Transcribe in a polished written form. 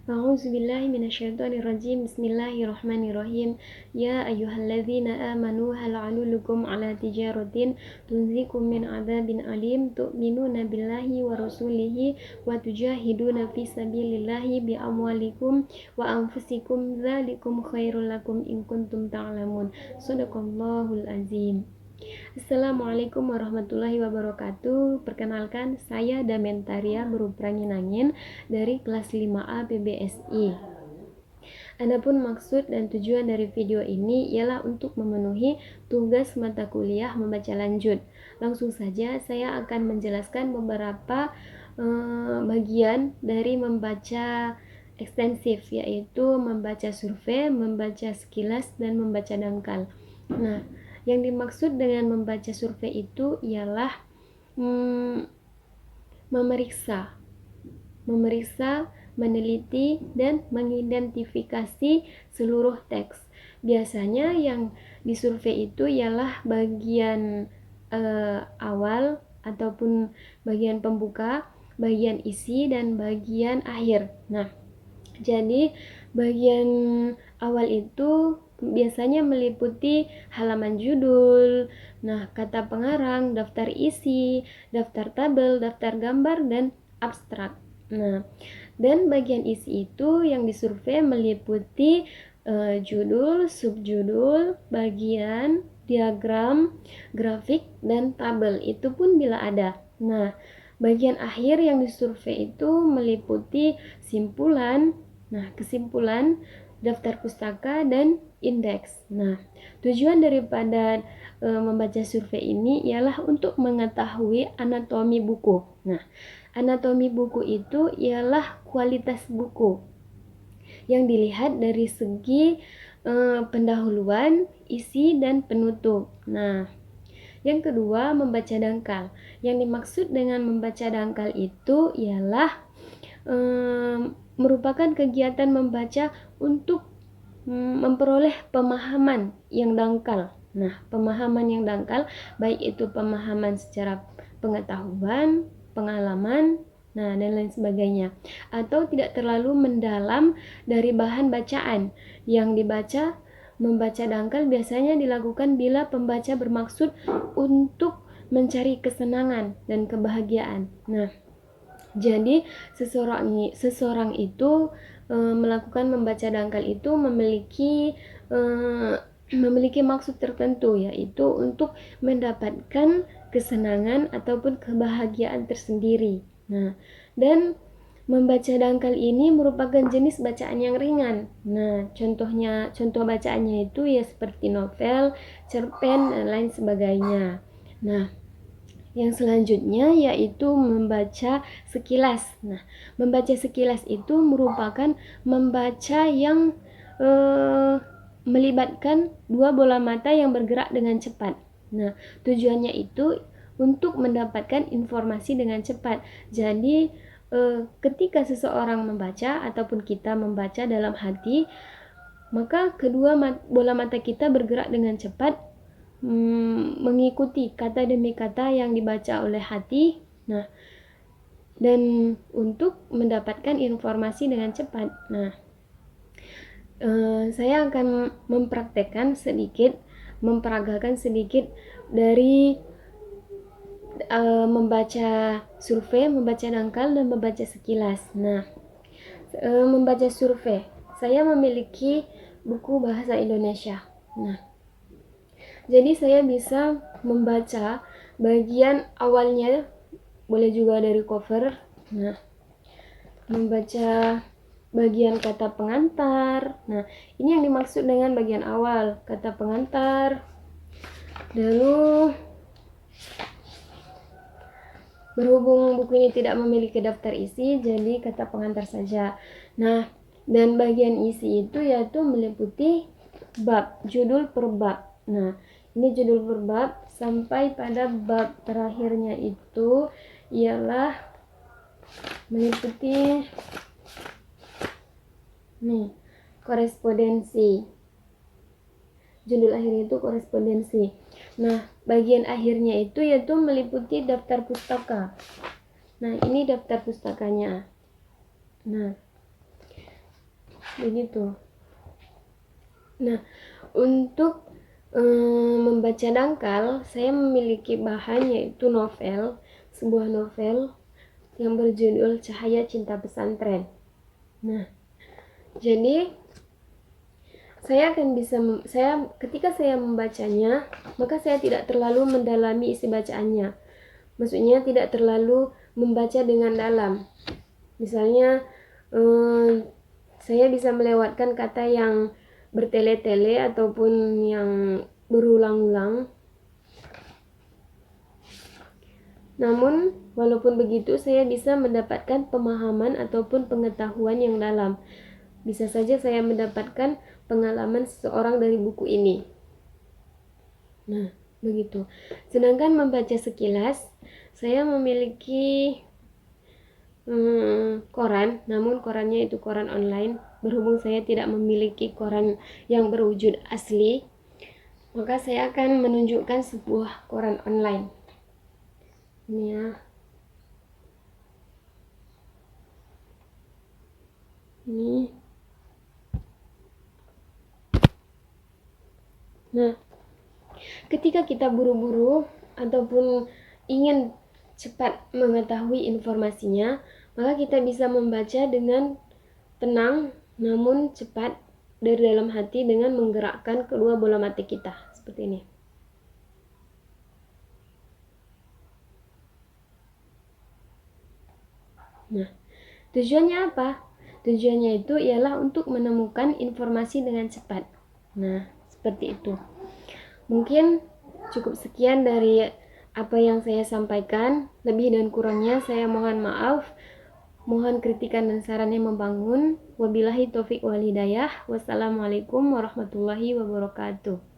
A'udzubillahi minasyaitonirrajim. Bismillahirrahmanirrahim. Ya ayyuhalladzina amanu hal 'adullukum 'ala tijaratin tunzikum min 'adzabin alim tu'minuna billahi wa rasulihi wa tujahiduna fi sabilillahi bi amwalikum wa anfusikum dzalikum khairul lakum in kuntum ta'lamun. Shadaqallahul azim. Assalamualaikum warahmatullahi wabarakatuh. Perkenalkan, saya Damentaria Berupranginangin dari kelas 5A PBSI. Adapun maksud dan tujuan dari video ini ialah untuk memenuhi tugas mata kuliah membaca lanjut. Langsung saja saya akan menjelaskan beberapa bagian dari membaca ekstensif, yaitu membaca survei, membaca sekilas, dan membaca dangkal. Nah, yang dimaksud dengan membaca survei itu ialah memeriksa, meneliti, dan mengidentifikasi seluruh teks. Biasanya yang disurvei itu ialah bagian awal ataupun bagian pembuka, bagian isi, dan bagian akhir. Nah, jadi bagian awal itu biasanya meliputi halaman judul, kata pengarang, daftar isi, daftar tabel, daftar gambar, dan abstrak. Dan bagian isi itu yang disurvei meliputi judul, subjudul, bagian, diagram, grafik, dan tabel. Itu pun bila ada. Bagian akhir yang disurvei itu meliputi simpulan, kesimpulan, daftar pustaka, dan indeks. Tujuan daripada membaca survei ini ialah untuk mengetahui anatomi buku. Anatomi buku itu ialah kualitas buku yang dilihat dari segi pendahuluan, isi, dan penutup. Yang kedua, membaca dangkal. Yang dimaksud dengan membaca dangkal itu ialah merupakan kegiatan membaca untuk memperoleh pemahaman yang dangkal. Pemahaman yang dangkal baik itu pemahaman secara pengetahuan, pengalaman, dan lain sebagainya, atau tidak terlalu mendalam dari bahan bacaan yang dibaca. Membaca dangkal biasanya dilakukan bila pembaca bermaksud untuk mencari kesenangan dan kebahagiaan. Jadi seseorang itu melakukan membaca dangkal itu memiliki maksud tertentu, yaitu untuk mendapatkan kesenangan ataupun kebahagiaan tersendiri. Dan membaca dangkal ini merupakan jenis bacaan yang ringan. Contoh bacaannya itu ya seperti novel, cerpen, dan lain sebagainya. Yang selanjutnya yaitu membaca sekilas. Membaca sekilas itu merupakan membaca yang melibatkan dua bola mata yang bergerak dengan cepat. Tujuannya itu untuk mendapatkan informasi dengan cepat. Jadi ketika seseorang membaca ataupun kita membaca dalam hati, maka kedua bola mata kita bergerak dengan cepat mengikuti kata demi kata yang dibaca oleh hati, dan untuk mendapatkan informasi dengan cepat. Saya akan memperagakan sedikit dari membaca survei, membaca dangkal, dan membaca sekilas. Membaca survei, saya memiliki buku bahasa Indonesia. Jadi saya bisa membaca bagian awalnya, boleh juga dari cover. Membaca bagian kata pengantar. Ini yang dimaksud dengan bagian awal, kata pengantar. Lalu berhubung buku ini tidak memiliki daftar isi, jadi kata pengantar saja. Dan bagian isi itu yaitu meliputi bab, judul per bab. Ini judul per bab sampai pada bab terakhirnya itu ialah meliputi korespondensi. Judul akhirnya itu korespondensi. Bagian akhirnya itu yaitu meliputi daftar pustaka. Ini daftar pustakanya. begitu. Nah, untuk membaca dangkal, saya memiliki bahan yaitu novel, sebuah novel yang berjudul Cahaya Cinta Pesantren. Nah, jadi ketika saya membacanya, maka saya tidak terlalu mendalami isi bacaannya. Maksudnya tidak terlalu membaca dengan dalam. Misalnya saya bisa melewatkan kata yang bertele-tele ataupun yang berulang-ulang. Namun, walaupun begitu, saya bisa mendapatkan pemahaman ataupun pengetahuan yang dalam. Bisa saja saya mendapatkan pengalaman seseorang dari buku ini. Nah, begitu. Sedangkan membaca sekilas, saya memiliki koran, namun korannya itu koran online. Berhubung saya tidak memiliki koran yang berwujud asli, maka saya akan menunjukkan sebuah koran online. Ini ya. Ini. Nah, ketika kita buru-buru ataupun ingin cepat mengetahui informasinya, maka kita bisa membaca dengan tenang namun cepat dari dalam hati dengan menggerakkan kedua bola mata kita seperti ini. Nah, tujuannya apa? Tujuannya itu ialah untuk menemukan informasi dengan cepat. Nah, seperti itu. Mungkin cukup sekian dari apa yang saya sampaikan. Lebih dan kurangnya saya mohon maaf. Mohon kritikan dan saran yang membangun. Wabillahi taufik wal hidayah. Wassalamualaikum warahmatullahi wabarakatuh.